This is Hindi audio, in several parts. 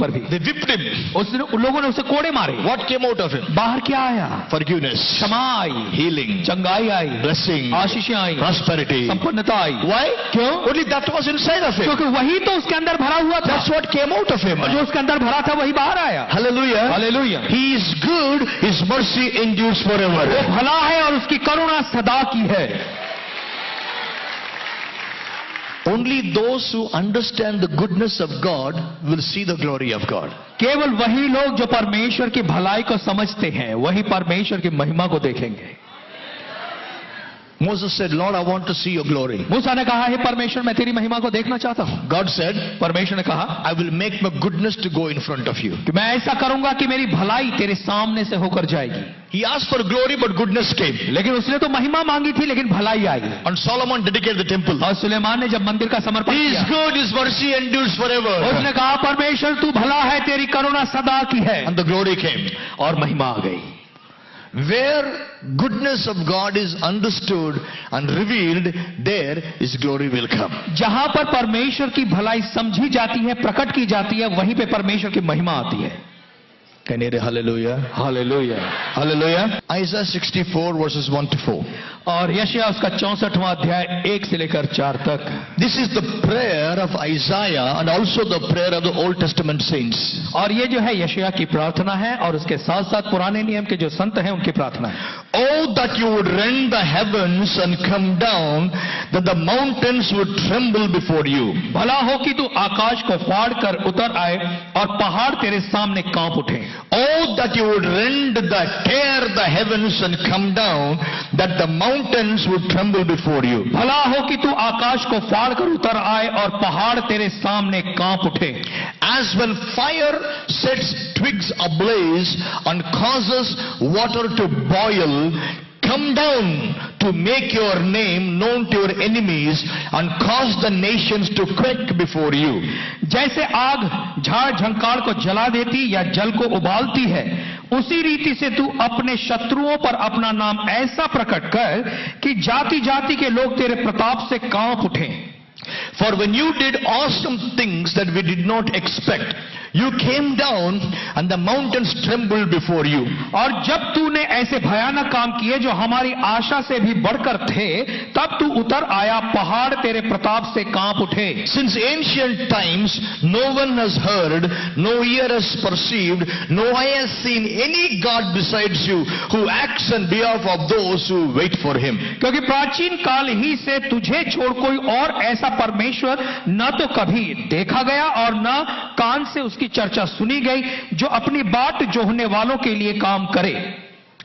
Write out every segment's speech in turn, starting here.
पर भी They whipped him. उसने उन लोगों ने उसे कोड़े मारे। What came out of him? बाहर क्या आया? Forgiveness, क्षमा आई, healing, चंगाई आई, blessing, आशीषें आई, prosperity. संपन्नता आई। Why? क्यों? Only that was inside of him. क्योंकि वही तो उसके अंदर भरा हुआ था। That's what came out of him. जो उसके अंदर भरा था वही बाहर आया। Hallelujah. Hallelujah. He is good. His mercy endures forever. वो भला है और उसकी करुणा सदा की है। Only those who understand the goodness of God will see the glory of God. केवल वही लोग जो परमेश्वर की भलाई को समझते हैं वही परमेश्वर की महिमा को देखेंगे। Moses said, Lord, I want to see your glory. मूसा ने कहा, हे परमेश्वर मैं तेरी महिमा को देखना चाहता हूं। God said, परमेश्वर ने कहा, I will make my goodness to go in front of you. कि मैं ऐसा करूंगा कि मेरी भलाई तेरे सामने से होकर जाएगी। He asked for glory, but goodness came. लेकिन उसने तो महिमा मांगी थी लेकिन भलाई आई। And Solomon dedicated the temple. और सुलेमान ने जब मंदिर का समर्पण He किया, is good, his mercy endures forever. उसने कहा परमेश्वर तू भला है, तेरी करुणा सदा की है। And the glory came. और महिमा आ गई। Where goodness of God is understood and revealed, there His glory will come. जहां पर परमेश्वर की भलाई समझी जाती है, प्रकट की जाती है, वहीं पे परमेश्वर की महिमा आती है। Can you say hallelujah? Hallelujah. Hallelujah. Isaiah 64 verses 1 to 4. और यशायाह उसका 64वां अध्याय 1 से लेकर 4 तक। This is the prayer of Isaiah and also the prayer of the Old Testament saints. और ये जो है यशायाह की प्रार्थना है और उसके साथ साथ पुराने नियम के जो संत हैं उनकी प्रार्थना है। Oh, that you would rend the heavens and come down, that the mountains would tremble before you. भला हो कि तू आकाश को फाड़ कर उतर आए और पहाड़ तेरे सामने कांप उठे। Oh, that you would tear the heavens and come down, that the mountains would tremble before you. भला हो कि तू आकाश को फाड़ कर उतर आए और पहाड़ तेरे सामने कांप उठे। As when fire sets twigs ablaze and causes water to boil, come down to make your name known to your enemies and cause the nations to quake before you. जैसे आग झाड़ झंकार को जला देती या जल को उबालती है, उसी रीति से तू अपने शत्रुओं पर अपना नाम ऐसा प्रकट कर कि जाति जाति के लोग तेरे प्रताप से कांप उठें। For when you did awesome things that we did not expect, you came down and the mountains trembled before you. और जब तूने ऐसे भयानक काम किए जो हमारी आशा से भी बढ़कर थे, तब तू उतर आया, पहाड़ तेरे प्रताप से कांप उठे। Since ancient times, no one has heard, no ear has perceived, no eye has seen any God besides you who acts on behalf of those who wait for Him. क्योंकि प्राचीन काल ही से तुझे छोड़ कोई और ऐसा परमेश्वर न तो कभी देखा गया और न कान से उसकी चर्चा सुनी गई जो अपनी बाट जोहने वालों के लिए काम करे।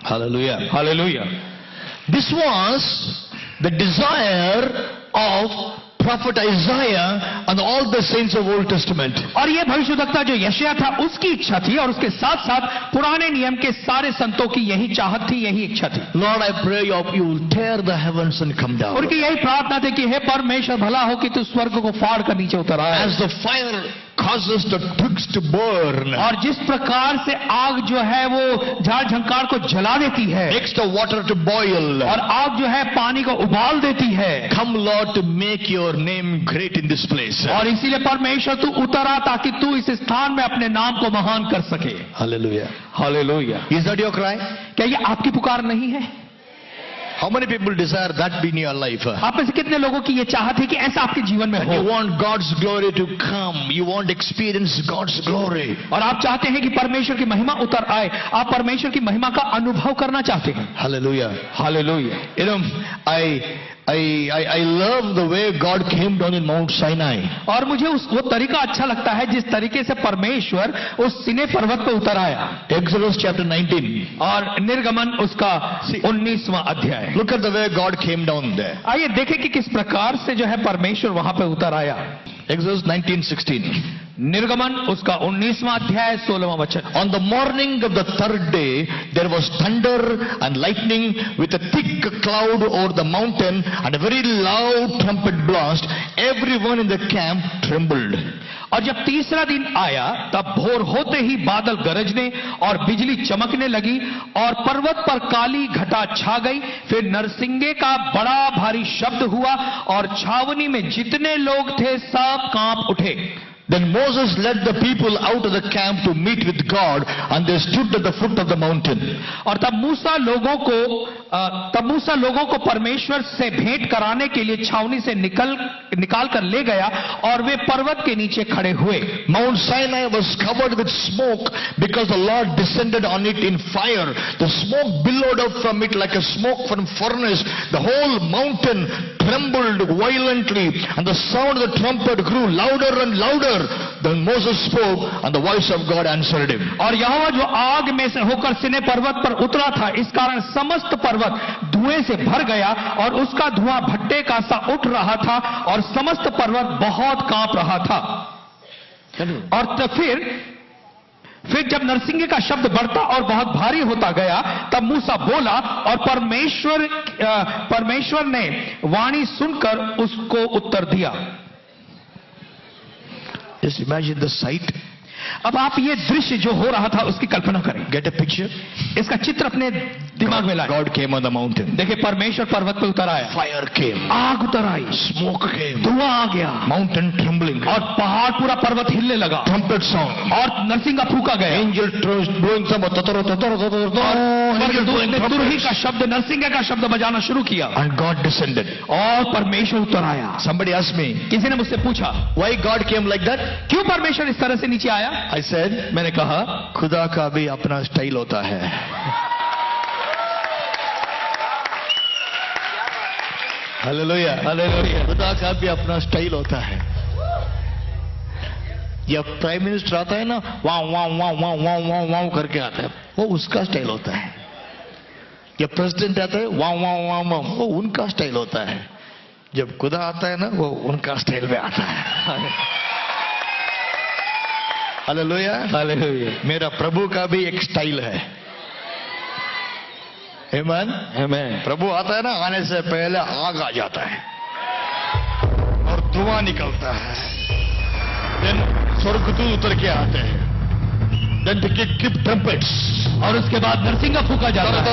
Hallelujah. Hallelujah. This was the desire of prophet Isaiah and all the saints of Old Testament. और ये भविष्यद्वक्ता जो यशायाह था उसकी इच्छा थी और उसके साथ साथ पुराने नियम के सारे संतों की यही चाहत थी, यही इच्छा थी। Lord, I pray you will tear the heavens and come down. उनकी यही प्रार्थना थी कि हे परमेश्वर भला हो कि तू स्वर्ग को फाड़ कर नीचे उतर आए। As the fire causes the twigs to burn, और जिस प्रकार से आग जो है वो झाड़ झंकार को जला देती है, makes the water to boil, और आग जो है पानी को उबाल देती है, come Lord to make your name great in this place. और इसीलिए परमेश्वर तू उतरा ताकि तू इस स्थान में अपने नाम को महान कर सके। Hallelujah. Hallelujah. Is that your cry? क्या ये आपकी पुकार नहीं है? How many people desire that be in your life? आप में से कितने लोगों की ये चाहत है कि ऐसा आपके जीवन में You हो, want God's glory to come. You want to experience God's glory. और आप चाहते हैं कि परमेश्वर की महिमा उतर आए, आप परमेश्वर की महिमा का अनुभव करना चाहते हैं। Hallelujah. Hallelujah. You know, I love the way God came down in Mount Sinai. और मुझे वो तरीका अच्छा लगता है जिस तरीके से परमेश्वर उस सिने पर्वत पर उतर आया। Exodus chapter 19. और निर्गमन उसका 19वां अध्याय। Look at the way God came down there. आइए देखें कि किस प्रकार से जो है परमेश्वर वहां पे उतर आया। Exodus 19:16. निर्गमन उसका 19वां अध्याय 16वां वचन। On the morning of the third day, there was thunder and lightning with a thick cloud over the mountain and a very loud trumpet blast. Everyone in the camp trembled. और जब तीसरा दिन आया तब भोर होते ही बादल गरजने और बिजली चमकने लगी और पर्वत पर काली घटा छा गई। फिर नरसिंगे का बड़ा भारी शब्द हुआ और छावनी में जितने लोग थे सब कांप उठे। Then Moses led the people out of the camp to meet with God, and they stood at the foot of the mountain. और तब मूसा लोगों को परमेश्वर से भेंट कराने के लिए छावनी से निकाल कर ले गया और वे पर्वत के नीचे खड़े हुए. Mount Sinai was covered with smoke because the Lord descended on it in fire. The smoke billowed up from it like a smoke from furnace. The whole mountain trembled violently, and the sound of the trumpet grew louder and louder. Then Moses spoke, and the voice of God answered him. और यहोवा जो आग में से होकर सिने पर्वत पर उतरा था, इस कारण समस्त पर्वत धुएं से भर गया और उसका धुआं भट्टे का सा उठ रहा था और समस्त पर्वत बहुत कांप रहा था. और तो फिर जब नरसिंगे का शब्द बढ़ता और बहुत भारी होता गया, तब मूसा बोला और परमेश्वर ने वाणी सुनकर उसको उत्तर दिया. Just imagine the sight. अब आप ये दृश्य जो हो रहा था उसकी कल्पना करें. Get a picture. इसका चित्र अपने दिमाग में लाएं. God came on the mountain. देखिए परमेश्वर पर्वत पर उतर आया. Fire came. आग उतर आई. Smoke came. धुआं आ गया. Mountain trembling. और पहाड़ पूरा पर्वत हिलने लगा. Trumpet sound. और नरसिंगा फूका गया. Angel blowing some तुरही का शब्द, नरसिंगे का शब्द बजाना शुरू किया. And God descended. और परमेश्वर उतर आया. Somebody asked me. किसी ने मुझसे पूछा Why God came like that? क्यों परमेश्वर इस तरह से नीचे आया? I said. मैंने कहा खुदा का भी अपना स्टाइल होता है. हालेलुया. हालेलुया. खुदा का भी अपना स्टाइल होता है. जब प्राइम मिनिस्टर आता है ना, वाव वाव वाव वाव वाव वाव वाव करके आता है, वो उसका स्टाइल होता है. जब प्रेसिडेंट आता है, वाव वाव वाव वाव, वो उनका स्टाइल होता है. जब खुदा आता है ना, वो उनका स्टाइल में आता है. हालेलुया. हालेलुया. मेरा प्रभु का भी एक स्टाइल है. आमीन. आमीन. प्रभु आता है ना, आने से पहले आग आ जाता है और धुआं निकलता है. देन स्वर्गदूत उतर के आते हैं. Then they give trumpets. और उसके बाद नरसिंगा फूका जाता है.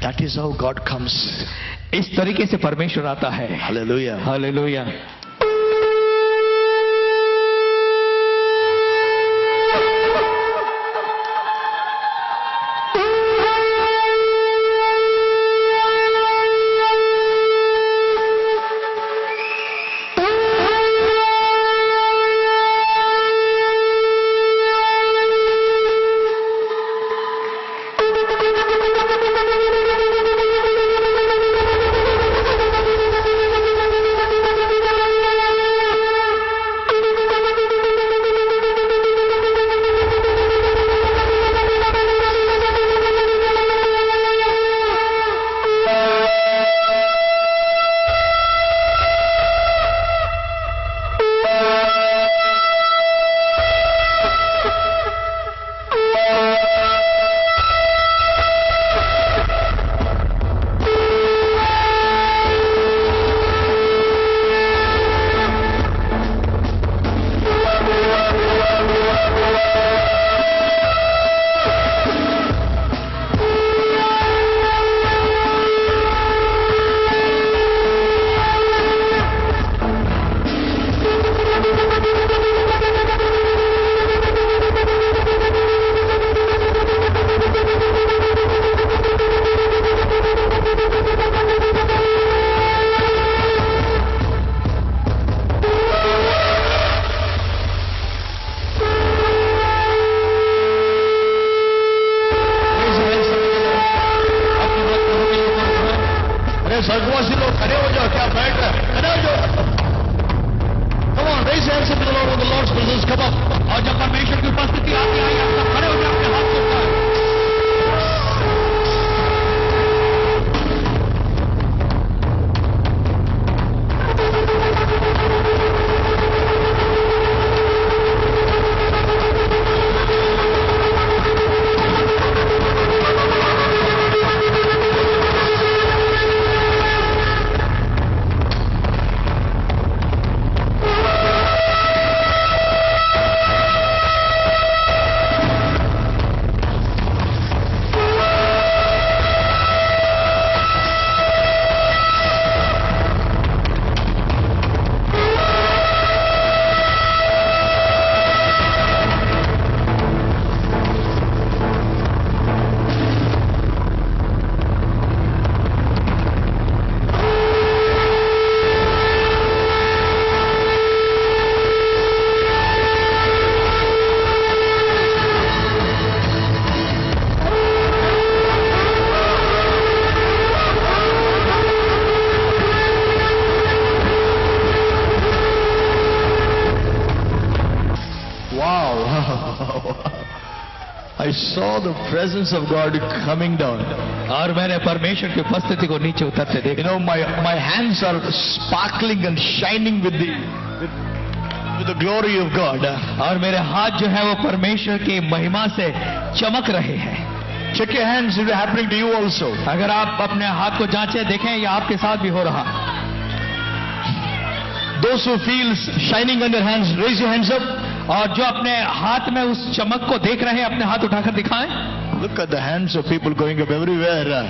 That is how God comes. इस तरीके से परमेश्वर आता है. हालेलुया. हालेलुया. स्वर्गवासी लोग खड़े हो जाओ. क्या बैठ रहे? खड़े हो जाओ. Come on, raise your hands to the Lord when the Lord's presence come up. और जब परमेश्वर की उपस्थिति आती है, आप सब खड़े हो जाओ, अपने हाथ को उठाएं. I saw the presence of God coming down. और मैंने परमेश्वर की उपस्थिति को नीचे उतरते देखा. You know, my hands are sparkling and shining with the glory of God. और मेरे हाथ जो है वो परमेश्वर की महिमा से चमक रहे हैं. Check your hands if it is happening to you also. अगर आप अपने हाथ को जांचें देखें ये आपके साथ भी हो रहा. Those who feel shining on their hands, raise your hands up. और जो अपने हाथ में उस चमक को देख रहे हैं अपने हाथ उठाकर दिखाएं. Look at the hands of people going up everywhere.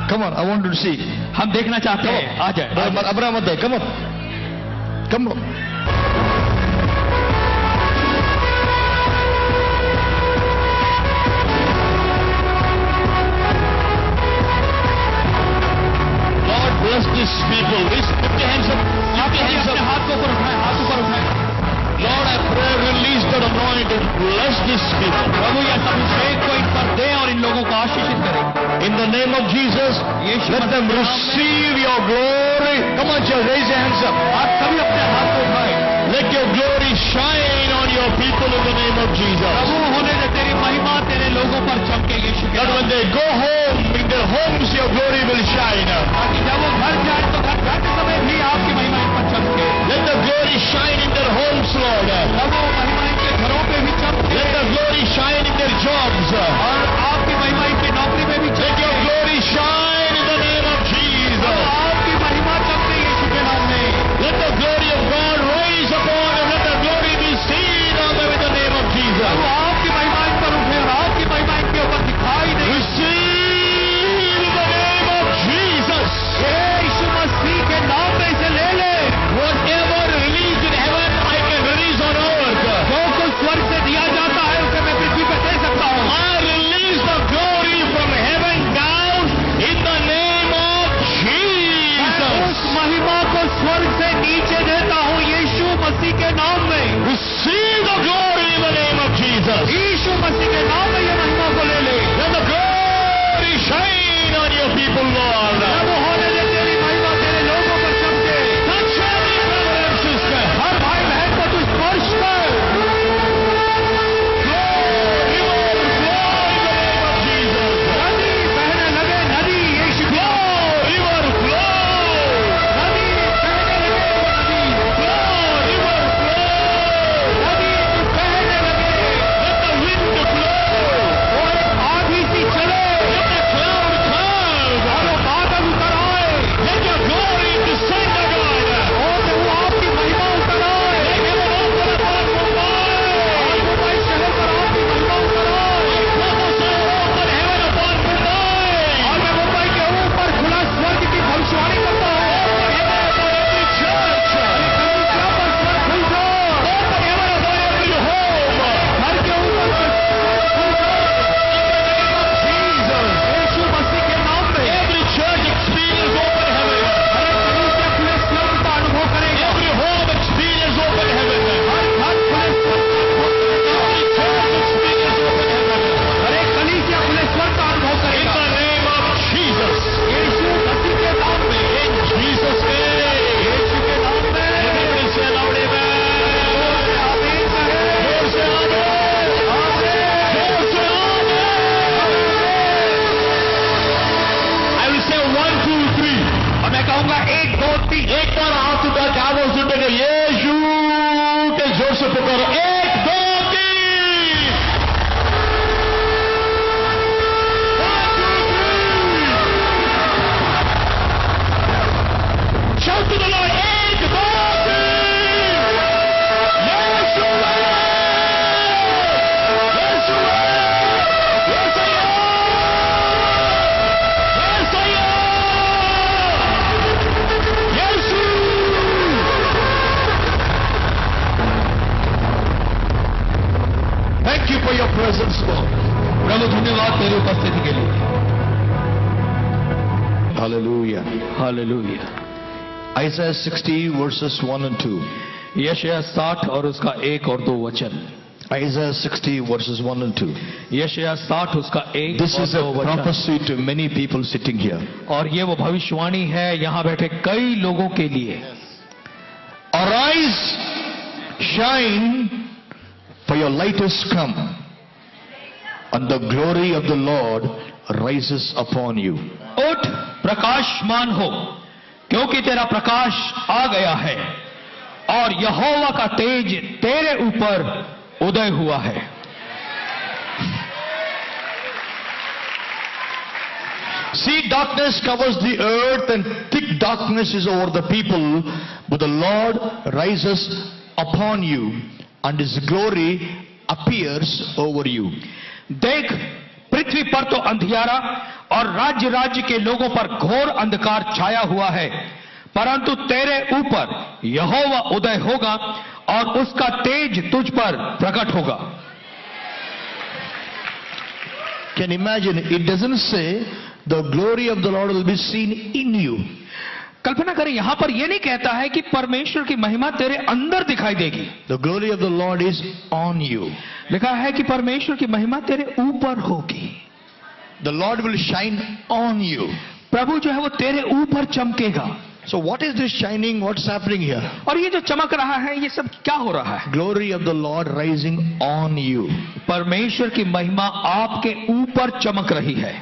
Come on, I want to see. हम देखना चाहते हैं. आ जाए. Abraham, come on. Come on. Lord bless these people. Put your hands up. Put your hands up. हाथ को ऊपर उठाएं. हाथ ऊपर उठाएं. Lord, I pray, release that anointing. Bless these people. प्रभु ये अभिषेक को इन पर दे और इन लोगों को आशीषित करें. In the name of Jesus, let them receive your glory. Come on, church, raise your hands up. आप सभी अपने हाथ को उठाएं. Let your glory shine on your people in the name of Jesus. प्रभु होने दे तेरी महिमा तेरे लोगों पर चमके यीशु के That नाम. when they go home, in their homes, your glory will shine. ताकि जब वो घर जाए तो घर जाते समय भी आपकी महिमा इन पर चमके. Let the glory shine in their homes, Lord. प्रभु महिमा इनके घरों पे भी चमके. Let the glory shine in their jobs. और आपकी महिमा इनकी नौकरी में भी Let चमके. your glory shine in the name of Jesus. आपकी महिमा चमके यीशु के नाम में. Let the glory of God rise upon them. Let the glory be seen on them in the name of Jesus. प्रभु आपकी महिमा इन पर उठे और आपकी महिमा इनके ऊपर दिखाई दे. Receive in the name of Jesus. यीशु मसीह के नाम में इसे ले ले. Whatever released in heaven, I can release on earth. जो कुछ स्वर्ग से दिया जाता है उसे मैं पृथ्वी पर दे सकता हूँ. I release the glory from heaven down in the name of Jesus. उस महिमा को स्वर्ग से नीचे देता हूँ यीशु मसीह के नाम में. Receive the glory in the name of Jesus. यीशु मसीह के नाम में ये महिमा को ले ले. Let the glory shine on your people, Lord. प्रभु होने दे तेरी महिमा तेरे लोगों पर चमके. Touch every brother and sister. हर भाई बहन को तू स्पर्श कर. Glory overflow in the name of Jesus. नदी बहने लगे. नदी यीशु की Glory overflow. नदी बहने लगे. नदी Glory overflow. नदी बहने लगे. Let the wind blow. और आधी सी चले. Let the cloud come. और वो बादल उतर आए. Let your glory descend, O God. और वो आपकी महिमा उतर आए. Let heaven open upon Mumbai. और मुंबई शहर पर आपकी महिमा उतर आए. Prophesy open heaven upon Mumbai. और मैं मुंबई के ऊपर खुला स्वर्ग की भविष्यवाणी करता हूँ. Heaven upon every church. कलीसिया पर स्वर्ग खुल जाओ. Open heaven upon every home. घर के ऊपर स्वर्ग खुल जाओ. Jesus. यीशु मसीह के नाम में Every church experience open heaven. हर एक कलीसिया खुले स्वर्ग का अनुभव करेगा. Every home experience open heaven. हर घर खुले स्वर्ग का अनुभव करेगा. Every church experience open heaven. हर एक कलीसिया खुले स्वर्ग का अनुभव In करेगा. the name of Jesus. यीशु मसीह के नाम में. In Jesus' name. यीशु के नाम में. Everybody say loud amen. आमीन कहे. Lord say amen. Lord say amen. I will say 1, 2, 3. और मैं कहूंगा 1, 2, 3. एक बार हाथ उठा के आवाज उठेगा यीशु के जोर से पुकारो 1, 2, 3. 1, 2, 3. Shout to the Lord 1, 2, 3. यीशु है. यीशु है. यीशु है. यीशु है. यीशु. Thank you for your presence, Lord. प्रभु धन्यवाद तेरी उपस्थिति के लिए. Hallelujah. Hallelujah. Isaiah 60 verses 1 and 2. यशायाह 60 और उसका 1 और 2 वचन. Isaiah 60 verses 1 and 2. यशायाह 60 उसका 1 This और is 2 a वचन. prophecy to many people sitting here. और ये वो भविष्यवाणी है यहाँ बैठे कई लोगों के लिए. Arise, shine, For your light has come, and the glory of the Lord rises upon you. उठ, प्रकाशमान हो, क्योंकि तेरा प्रकाश आ गया है और यहोवा का तेज तेरे ऊपर उदय हुआ है. See, darkness covers the earth and thick darkness is over the people, but the Lord rises upon you and His glory appears over you. देख, पृथ्वी पर तो अंधियारा और राज्य राज्य के लोगों पर घोर अंधकार छाया हुआ है, परंतु तेरे ऊपर यहोवा उदय होगा और उसका तेज तुझ पर प्रकट होगा. Can you imagine? It doesn't say the glory of the Lord will be seen in you. कल्पना करें, यहां पर यह नहीं कहता है कि परमेश्वर की महिमा तेरे अंदर दिखाई देगी. The glory of the Lord is on you. लिखा है कि परमेश्वर की महिमा तेरे ऊपर होगी. The Lord will shine on you. प्रभु जो है वो तेरे ऊपर चमकेगा. So what is this shining? What's happening here? और ये जो चमक रहा है, ये सब क्या हो रहा है? Glory of the Lord rising on you. परमेश्वर की महिमा आपके ऊपर चमक रही है.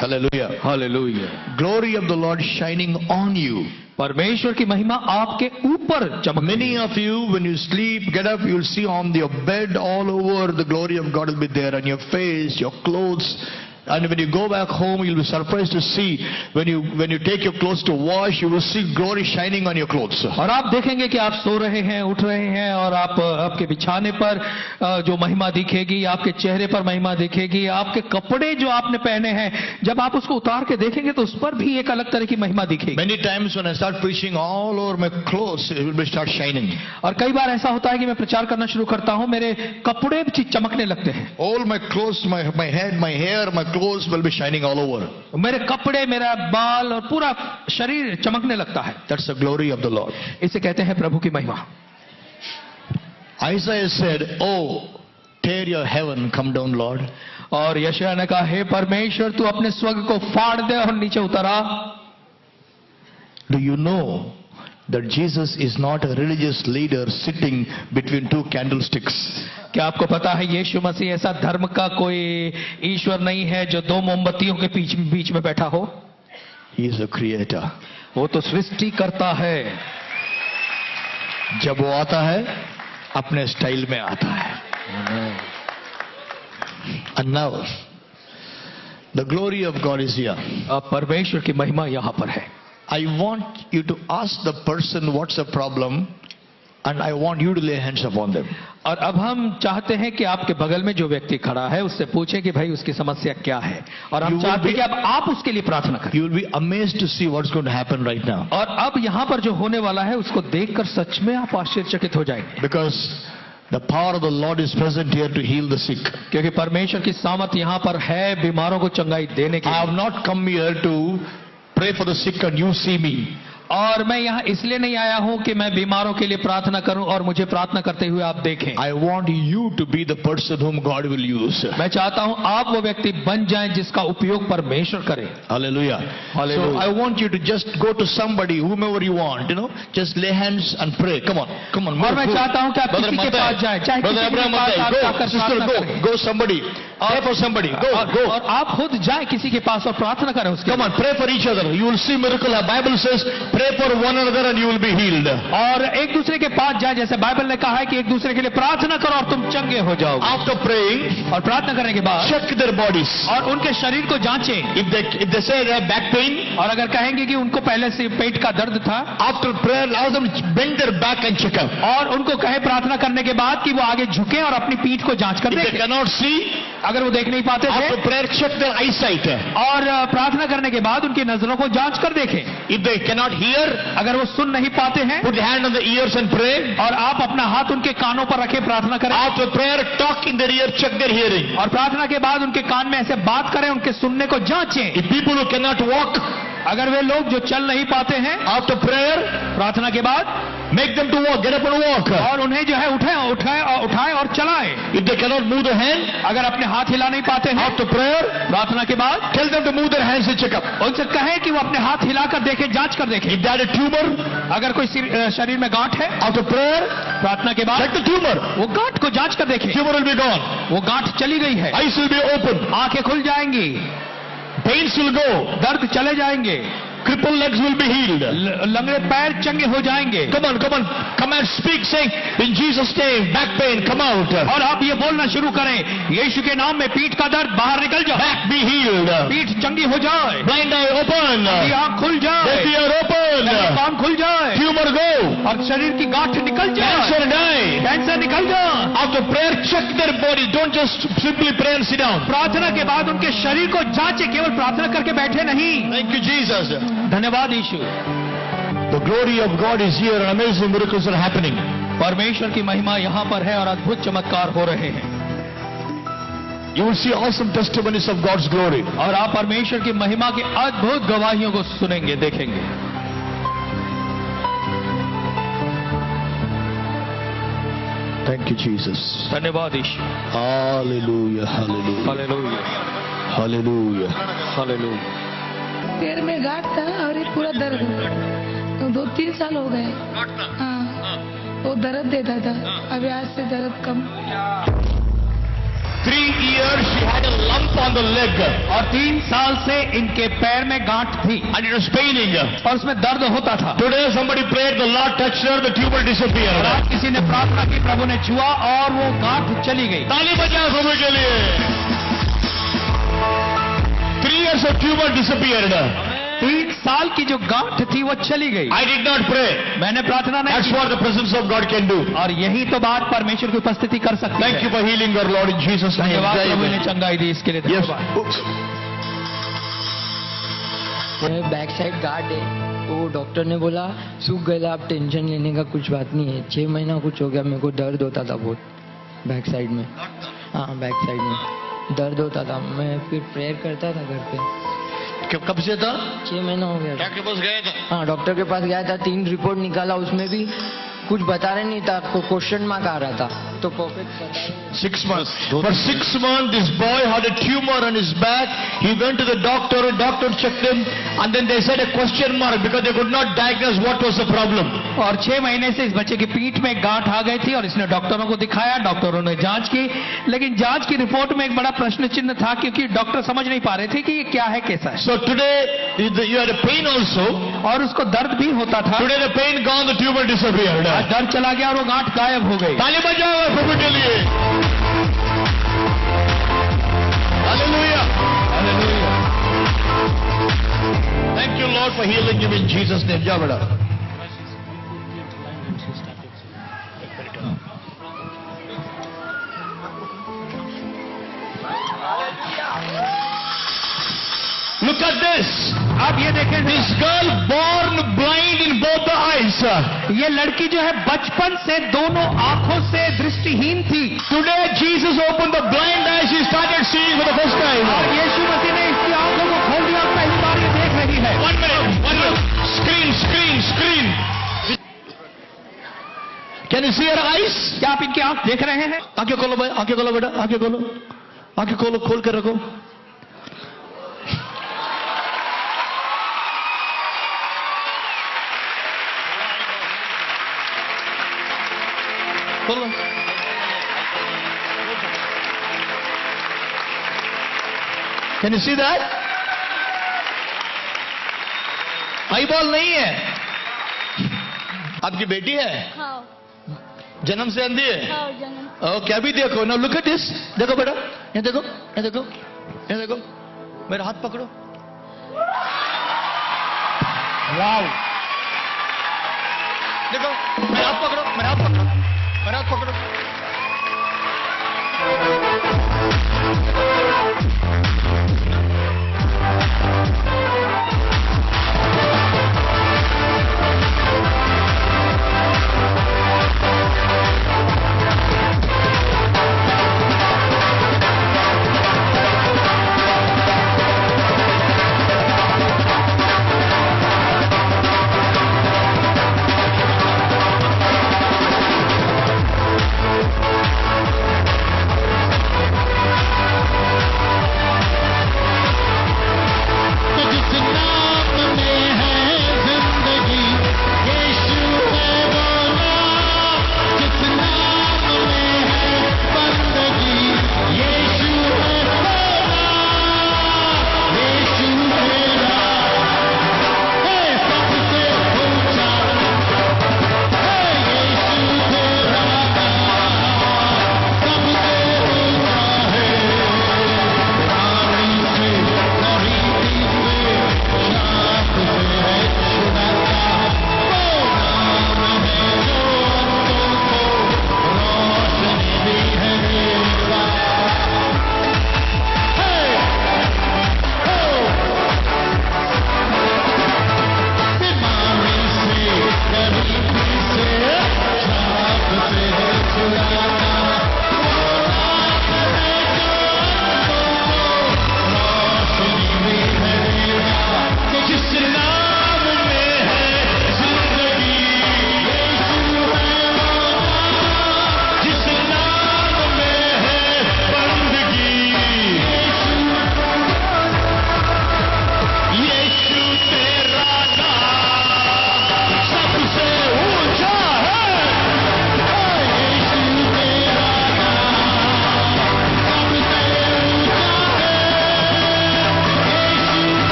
Hallelujah. Hallelujah. Glory of the Lord shining on you. परमेश्वर की महिमा आपके ऊपर चमक. Many of you, when you sleep, get up, you'll see on your bed all over the glory of God will be there, on your face, your clothes. And when you go back home, you'll be surprised to see when you take your clothes to wash, you will see glory shining on your clothes. और आप देखेंगे कि आप सो रहे हैं, उठ रहे हैं और आपके बिछाने पर जो महिमा दिखेगी, आपके चेहरे पर महिमा दिखेगी, आपके कपड़े जो आपने पहने हैं, जब आप उसको उतार के देखेंगे तो उस पर भी एक अलग तरह की महिमा दिखेगी. Many times when I start preaching, all over my clothes it will start shining. और कई बार ऐसा होता है कि मैं प्रचार करना शुरू करता हूं, मेरे कपड़े चमकने लगते हैं. All my clothes, my head, my hair, my clothes will be shining all over. मेरे कपड़े, मेरा बाल और पूरा शरीर चमकने लगता है. That's the glory of the Lord. इसे कहते हैं प्रभु की महिमा. Isaiah said, "Oh, tear your heaven, come down, Lord." और यशायाह ने कहा, हे परमेश्वर, तू अपने स्वर्ग को फाड़ दे और नीचे उतर आ. Do you know that Jesus is not a religious leader sitting between two candlesticks? क्या आपको पता है यीशु मसीह ऐसा धर्म का कोई ईश्वर नहीं है जो दो मोमबत्तियों के बीच में बैठा हो. He is a creator. वो तो सृष्टि करता है. जब वो आता है अपने स्टाइल में आता है. And now the glory of God is here. अब परमेश्वर की महिमा यहाँ पर है. I want you to ask the person what's the problem, and I want you to lay hands upon them. और अब हम चाहते हैं कि आपके बगल में जो व्यक्ति खड़ा है उससे पूछें कि भाई उसकी समस्या क्या है, और हम चाहते हैं कि अब आप उसके लिए प्रार्थना करें. You will be amazed to see what's going to happen right now. और अब यहाँ पर जो होने वाला है उसको देखकर सच में आप आश्चर्यचकित हो जाएंगे. Because the power of the Lord is present here to heal the sick. क्योंकि परमेश्वर की सामर्थ यहाँ पर है बीमारों को चंगाई देने के I have not come here to pray for the sick and you see me. और मैं यहाँ इसलिए नहीं आया हूँ कि मैं बीमारों के लिए प्रार्थना करूं और मुझे प्रार्थना करते हुए आप देखें. I want you to be the person whom God will use. मैं चाहता हूँ आप वो व्यक्ति बन जाएं जिसका उपयोग परमेश्वर करे. Hallelujah. Hallelujah. So I want you to just go to somebody, whomever you want, just lay hands and pray. Come on. और मैं चाहता हूँ कि आप किसी के पास जाएं, चाहे किसी के पास आप जाकर प्रार्थना करें. Go somebody. Pray for somebody. Go. और आप खुद जाएं किसी के पास और प्रार्थना करें उसके. Come on, pray for each other. You will see miracle. The Bible says, pray for one another and you will be healed. और एक दूसरे के पास जाए, जैसे बाइबल ने कहा है कि एक दूसरे के लिए प्रार्थना करो और तुम चंगे हो जाओगे. After praying, और प्रार्थना करने के बाद check their bodies. और उनके शरीर को जांचें. If they say they have back pain, और अगर कहेंगे कि उनको पहले से पेट का दर्द था, after prayer, allow them to bend their back and check up. और उनको कहे प्रार्थना करने के बाद कि वो आगे झुके और अपनी पीठ को जांच कर If they देखें. cannot see, अगर वो देख नहीं पाते थे, after prayer, check their eyesight. और प्रार्थना करने के बाद उनकी नजरों को जांच कर देखें. If they cannot hear, अगर वो सुन नहीं पाते हैं, put your hand on the ears and pray. और आप अपना हाथ उनके कानों पर रखें, प्रार्थना करें. After prayer, talk in their ear, check their hearing. और प्रार्थना के बाद उनके कान में ऐसे बात करें, उनके सुनने को जांचें. If people who cannot walk, अगर वे लोग जो चल नहीं पाते हैं, after prayer, प्रार्थना के बाद Make them to walk. Get up and walk. और उन्हें जो है उठाए और चलाएं। If they cannot move the hand, अगर अपने हाथ हिला नहीं पाते हैं after prayer, प्रार्थना के बाद tell them to move their hands and check up. उनसे कहें कि वो अपने हाथ हिलाकर देखें, जांच कर देखें। If they had a tumor, अगर कोई शरीर में गांठ है after prayer, प्रार्थना के बाद check the tumor. वो गांठ को जांच कर देखें। Tumor will be gone. वो गांठ चली गई है, Eyes will be open. आंखें खुल जाएंगी, Pains will go. दर्द चले जाएंगे, Crippled legs will be healed. लंगड़े पैर चंगे हो जाएंगे। Come on. Come and speak, saying, in Jesus' name, back pain, come out. और आप ये बोलना शुरू करें, यीशु के नाम में पीठ का दर्द बाहर निकल जाए, Back be healed. पीठ चंगी हो जाए, Blind eye open. ये आंख खुल जाए, Deaf ear open. कान खुल जाए, Tumor go. और शरीर की गांठ निकल जाए, Cancer die. कैंसर निकल जाए। After prayer, check their body. Don't just simply pray and sit down. प्रार्थना के बाद उनके शरीर को जांचे, केवल प्रार्थना करके बैठे नहीं। Thank you, Jesus. धन्यवाद यीशु। The glory of God is here and amazing miracles are happening. परमेश्वर की महिमा यहाँ पर है और अद्भुत चमत्कार हो रहे हैं। You will see awesome testimonies of God's glory. और आप परमेश्वर की महिमा की अद्भुत गवाहियों को सुनेंगे, देखेंगे। Thank you, Jesus. धन्यवाद यीशु। Hallelujah, hallelujah, hallelujah, hallelujah. Hallelujah. पैर में गांठ था और ये पूरा दर्द, तो 2-3 साल हो गए। हाँ, वो दर्द देता था, अभी आज से दर्द कम। 3 years she had a lump on the leg और 3 साल से इनके पैर में गांठ थी and it was paining. और उसमें दर्द होता था। Today somebody prayed, the Lord touched her, the tumor और disappeared. आज किसी ने प्रार्थना की, प्रभु ने छुआ और वो गांठ चली गई। ताली बजाओ प्रभु के लिए। 3 years of tumor disappeared. 3 साल की जो गांठ थी वो चली गई। I did not pray. मैंने प्रार्थना नहीं That's की। what the presence of God can do. और यही तो बात परमेश्वर की उपस्थिति कर सकती Thank है। you for healing our Lord in Jesus' name. धन्यवाद प्रभु ने चंगाई दी, इसके लिए Yes. धन्यवाद। Oops. बैक साइड गार्ड है, वो डॉक्टर ने बोला सूख गया, आप टेंशन लेने का कुछ बात नहीं है। 6 महीना कुछ हो गया, मेरे को दर्द होता था बहुत बैक साइड में। हाँ, बैक साइड में दर्द होता था। मैं फिर प्रेयर करता था घर पे। कब से था? 6 महीना हो गया। डॉक्टर के पास गए थे? हाँ, डॉक्टर के पास गया था, 3 रिपोर्ट निकाला, उसमें भी कुछ बता रहे नहीं था, क्वेश्चन मार्क आ रहा था, तो परफेक्ट बता रहे। 6 months. For 6 months, this boy had a tumor on his back. He went to the doctor checked him, and then they said a question mark because they could not diagnose what was the problem. और 6 महीने से इस बच्चे की पीठ में गांठ आ गई थी और इसने डॉक्टरों को दिखाया, डॉक्टरों ने जांच की, लेकिन जांच की रिपोर्ट में एक बड़ा प्रश्न चिन्ह था, क्योंकि डॉक्टर समझ नहीं पा रहे थे कि ये क्या है, कैसा है। So today, you had a pain also. और उसको दर्द भी होता था। Today the pain gone, the tumor disappeared. आज दर्द चला गया और वो गांठ गायब हो गई। ताली बजाओ प्रभु के लिए। Hallelujah. Hallelujah. Thank you, Lord, for healing him in Jesus' name. जाओ बेटा। Look at this. आप ये देखें, This girl born blind in both the eyes. ये लड़की जो है बचपन से दोनों आंखों से दृष्टिहीन थी। Today Jesus opened the blind eyes. She started seeing for the first और time. यीशु मसीह ने इसकी आंखों को खोल दिया और पहली बार ये देख रही है। 1 minute. Screen. Can you see her eyes? क्या आप इनकी आंख देख रहे हैं? आंखें खोलो भाई, आंखें खोलो बेटा, आंखें खोलो, आंखें खोलो, खोल कर रखो। खोलो। Can you see that? Eye ball नहीं है। आपकी बेटी है? हाँ, जन्म से अंधी है? हाँ, जन्म। ओके, अभी देखो ना, लुक एट दिस। देखो बेटा, ये देखो, ये देखो, ये देखो, मेरा हाथ पकड़ो। वाओ, देखो, मेरा हाथ पकड़ो, मेरा हाथ पकड़ो, मेरा हाथ पकड़ो।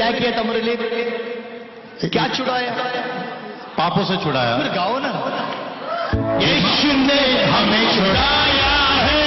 क्या किया तुम्हारे लिए? क्या छुड़ाया? पापों से छुड़ाया। फिर गाओ ना। यीशु ने हमें छुड़ाया है,